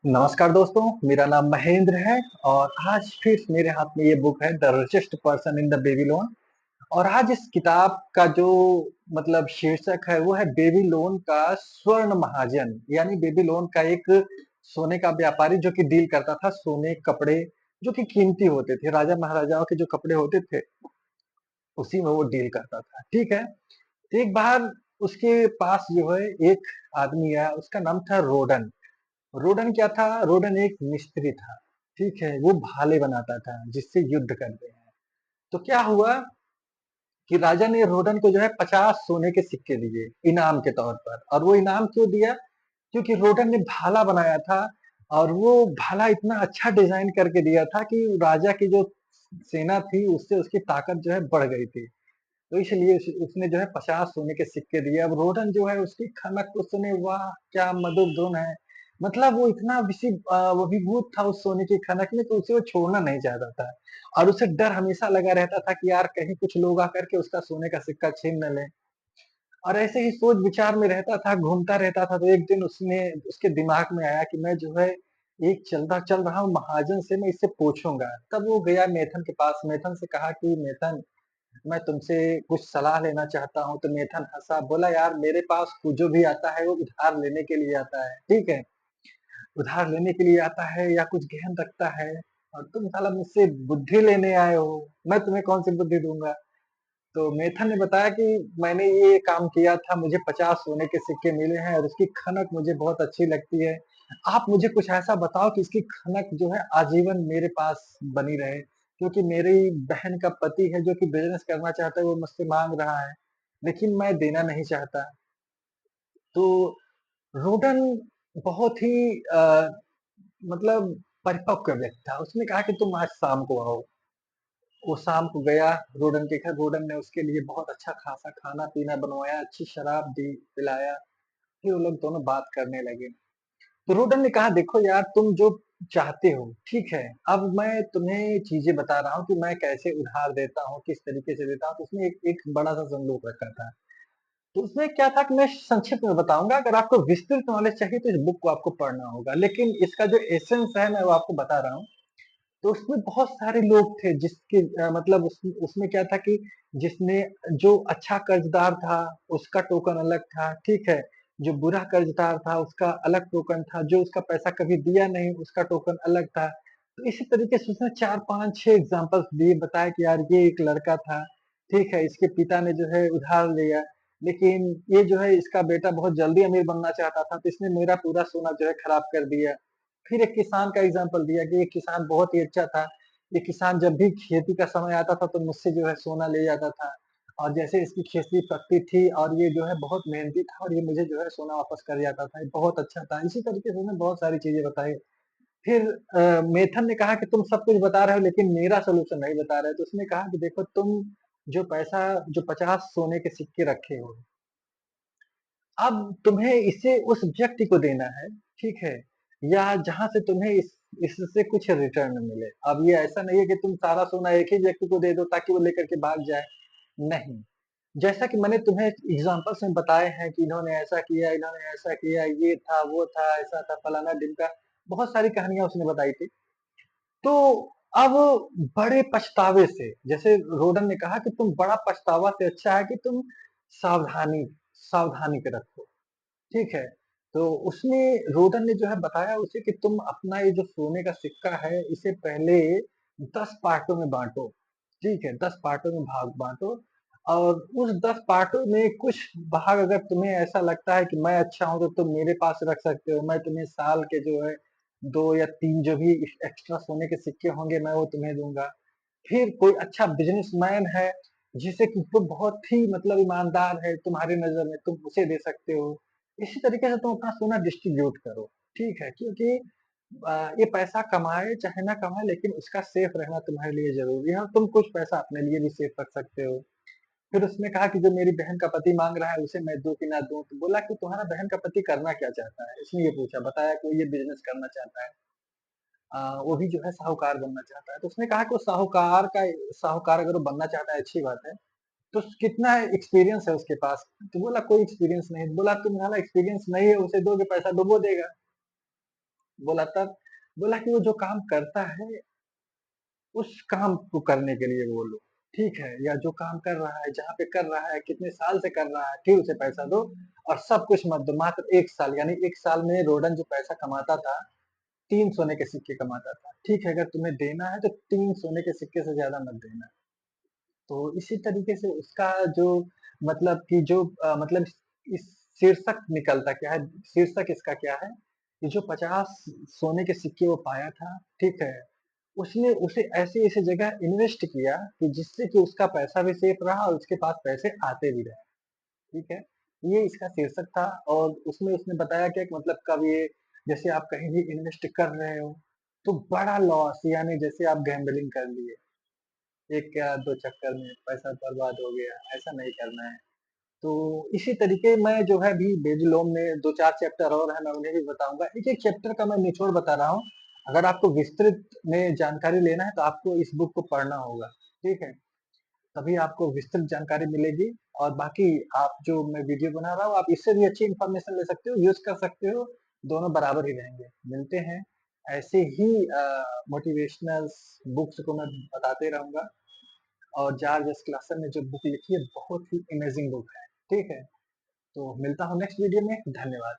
नमस्कार दोस्तों, मेरा नाम महेंद्र है और आज फिर मेरे हाथ में ये बुक है the richest person in the Babylon. और आज इस किताब का जो मतलब शीर्षक है वो है बेबीलोन का स्वर्ण महाजन, यानी बेबीलोन का एक सोने का व्यापारी जो कि डील करता था सोने कपड़े जो कि कीमती होते थे, राजा महाराजाओं के जो कपड़े होते थे उसी में वो डील करता था। ठीक है। एक बार उसके पास जो है एक आदमी आया, उसका नाम था रोडन। रोडन क्या था? रोडन एक मिस्त्री था। ठीक है, वो भाले बनाता था जिससे युद्ध करते हैं। तो क्या हुआ कि राजा ने रोडन को जो है 50 सोने के सिक्के दिए इनाम के तौर पर। और वो इनाम क्यों दिया? क्योंकि रोडन ने भाला बनाया था और वो भाला इतना अच्छा डिजाइन करके दिया था कि राजा की जो सेना थी उससे उसकी ताकत जो है बढ़ गई थी। तो इसलिए उसने जो है 50 सोने के सिक्के दिए। अब रोडन जो है उसकी खनक को सुने, वाह क्या मधुर धुन है। मतलब वो इतना वो अभिभूत था उस सोने की खनक में, तो उसे वो छोड़ना नहीं चाहता था। और उसे डर हमेशा लगा रहता था कि यार कहीं कुछ लोग आकर के उसका सोने का सिक्का छीन न लें। और ऐसे ही सोच विचार में रहता था, घूमता रहता था। तो एक दिन उसने उसके दिमाग में आया कि मैं जो है एक चलता चल रहा हूँ महाजन से, मैं इससे पूछूंगा। तब वो गया मेथन के पास, मेथन से कहा कि मेथन, मैं तुमसे कुछ सलाह लेना चाहता हूँ। तो मेथन हंसा, बोला यार मेरे पास जो भी आता है वो उधार लेने के लिए आता है। ठीक है, उधार लेने के लिए आता है या कुछ गहन रखता है। और तुम साला मुझसे बुद्धि लेने आए हो, मैं तुम्हें कौन सी बुद्धि दूंगा? तो मेथन ने बताया कि मैंने ये काम किया था, मुझे 50 सोने के सिक्के मिले हैं और उसकी खनक मुझे बहुत अच्छी लगती है। आप मुझे कुछ ऐसा बताओ कि इसकी खनक जो है आजीवन मेरे पास बनी रहे, क्योंकि मेरी बहन का पति है जो कि बिजनेस करना चाहता है, वो मुझसे मांग रहा है, लेकिन मैं देना नहीं चाहता। तो रोडन बहुत ही मतलब परिपक्व व्यक्ति था। उसने कहा कि तुम आज शाम को आओ। वो शाम को गया रोडन के घर। रोडन ने उसके लिए बहुत अच्छा खासा खाना पीना बनवाया, अच्छी शराब दी, पिलाया। फिर वो लोग दोनों बात करने लगे। तो रोडन ने कहा, देखो यार तुम जो चाहते हो ठीक है, अब मैं तुम्हें चीजें बता रहा हूँ कि मैं कैसे उधार देता हूँ, किस तरीके से देता हूँ। तो उसने एक बड़ा सा संदूक रखा था। तो उसमें क्या था कि मैं संक्षिप्त में बताऊंगा, अगर आपको विस्तृत नॉलेज चाहिए तो इस बुक को आपको पढ़ना होगा, लेकिन इसका जो एसेंस है मैं वो आपको बता रहा हूँ। तो उसमें बहुत सारे लोग थे जिसके मतलब उसमें क्या था कि जिसने जो अच्छा कर्जदार था उसका टोकन अलग था। ठीक है, जो बुरा कर्जदार था उसका अलग टोकन था, जो उसका पैसा कभी दिया नहीं उसका टोकन अलग था। तो इसी तरीके से उसने 4 5 6 एग्जांपल्स दिए, बताया कि यार ये एक लड़का था। ठीक है, इसके पिता ने जो है उधार लिया, लेकिन ये जो है इसका बेटा बहुत जल्दी अमीर बनना चाहता था, तो इसने मेरा पूरा सोना जो है खराब कर दिया। फिर एक किसान का एग्जाम्पल दिया कि एक किसान बहुत ही अच्छा था। ये किसान जब भी खेती का समय आता था तो मुझसे जो है सोना ले जाता था, और जैसे इसकी खेती पकती थी और ये जो है बहुत मेहनती था और ये मुझे जो है सोना वापस कर जाता था, ये बहुत अच्छा था। इसी तरीके से उसने बहुत सारी चीजें बताई। फिर मेथन ने कहा कि तुम सब कुछ बता रहे हो लेकिन मेरा सोल्यूशन नहीं बता रहे। तो उसने कहा कि देखो तुम जो पैसा, जो 50 सोने के सिक्के रखे हो, अब तुम्हें इसे उस व्यक्ति को देना है। ठीक है, या जहां से तुम्हें इससे कुछ रिटर्न मिले। अब ये ऐसा नहीं है कि तुम सारा सोना एक ही व्यक्ति को दे दो ताकि वो लेकर के भाग जाए। नहीं, जैसा कि मैंने तुम्हें एग्जांपल्स में बताए हैं कि इन्होंने ऐसा किया, इन्होंने ऐसा किया, ये था वो था ऐसा था फलाना ढिमका, बहुत सारी कहानियां उसने बताई थी। तो अब बड़े पछतावे से, जैसे रोडन ने कहा कि तुम बड़ा पछतावा से अच्छा है कि तुम सावधानी सावधानी के रखो। ठीक है, तो उसने रोडन ने जो है बताया उसे कि तुम अपना ये जो सोने का सिक्का है इसे पहले 10 पार्टों में बांटो। ठीक है, 10 पार्टों में भाग बांटो। और उस 10 पार्टों में कुछ भाग अगर तुम्हें ऐसा लगता है कि मैं अच्छा हूं तो तुम मेरे पास रख सकते हो, मैं तुम्हें साल के जो है 2 या 3 जो भी एक्स्ट्रा सोने के सिक्के होंगे मैं वो तुम्हें दूंगा। फिर कोई अच्छा बिजनेसमैन है जिसे कि वो बहुत ही मतलब ईमानदार है तुम्हारी नजर में, तुम उसे दे सकते हो। इसी तरीके से तुम अपना सोना डिस्ट्रीब्यूट करो। ठीक है, क्योंकि ये पैसा कमाए चाहे ना कमाए लेकिन उसका सेफ रहना तुम्हारे लिए जरूरी है, और तुम कुछ पैसा अपने लिए भी सेफ रख सकते हो। फिर उसने कहा कि जो मेरी बहन का पति मांग रहा है उसे मैं दूं कि ना दूं। तो बोला कि तुम्हारा बहन का पति करना क्या चाहता है? इसने ये पूछा, बताया कि वो ये बिजनेस करना चाहता है। वो भी जो है साहूकार बनना चाहता है। तो उसने कहा कि वो साहूकार अगर वो बनना चाहता है अच्छी बात है, तो कितना एक्सपीरियंस है उसके पास? तो बोला कोई एक्सपीरियंस नहीं। बोला तुम्हारा एक्सपीरियंस नहीं है, उसे दोगे पैसा डुबो देगा। बोला तब बोला कि वो जो काम करता है, उस काम को करने के लिए बोलो, ठीक है? या जो काम कर रहा है, जहाँ पे कर रहा है, कितने साल से कर रहा है, फिर उसे पैसा दो और सब कुछ मत दो, मात्र 1 साल यानी 1 साल में रोडन जो पैसा कमाता था, 3 सोने के सिक्के कमाता था। ठीक है, अगर तुम्हें देना है तो 3 सोने के सिक्के से ज़्यादा मत देना। तो इसी तरीके से उसका जो मतलब कि जो मतलब इस शीर्षक निकलता क्या है, शीर्षक इसका क्या है कि जो 50 सोने के सिक्के वो पाया था, ठीक है? उसने उसे ऐसी-ऐसी जगह इन्वेस्ट किया कि जिससे कि उसका पैसा भी सेफ रहा और उसके पास पैसे आते भी रहे, ठीक है? ये इसका शीर्षक था और उसमें उसने बताया क्या कि मतलब कब ये जैसे आप कहीं भी इन्वेस्ट कर रहे हो, तो बड़ा लॉस यानी जैसे आप गैम्बलिंग कर लिए, 1 या 2 चक्कर में पैसा बर्बाद हो गया, ऐसा नहीं करना है। तो इसी तरीके मैं जो है अभी बेबीलोन में 2-4 चैप्टर और हैं, मैं उन्हें भी बताऊँगा। एक-एक चैप्टर का मैं निचोड़ बता रहा हूँ। अगर आपको विस्तृत में जानकारी लेना है तो आपको इस बुक को पढ़ना होगा, ठीक है? तभी आपको विस्तृत जानकारी मिलेगी और बाकी आप जो मैं वीडियो बना रहा हूँ, आप इससे भी अच्छी इन्फॉर्मेशन ले सकते हो, यूज़ कर सकते हो, दोनों बराबर ही रहेंगे। मिलते हैं ऐसे ही मोटिवेशनल्स बुक्स को मैं बताते रहूँगा और जॉर्ज एस क्लासन ने जो बुक लिखी है, बहुत ही अमेज़िंग बुक है, ठीक है? तो मिलता हूँ नेक्स्ट वीडियो में, धन्यवाद।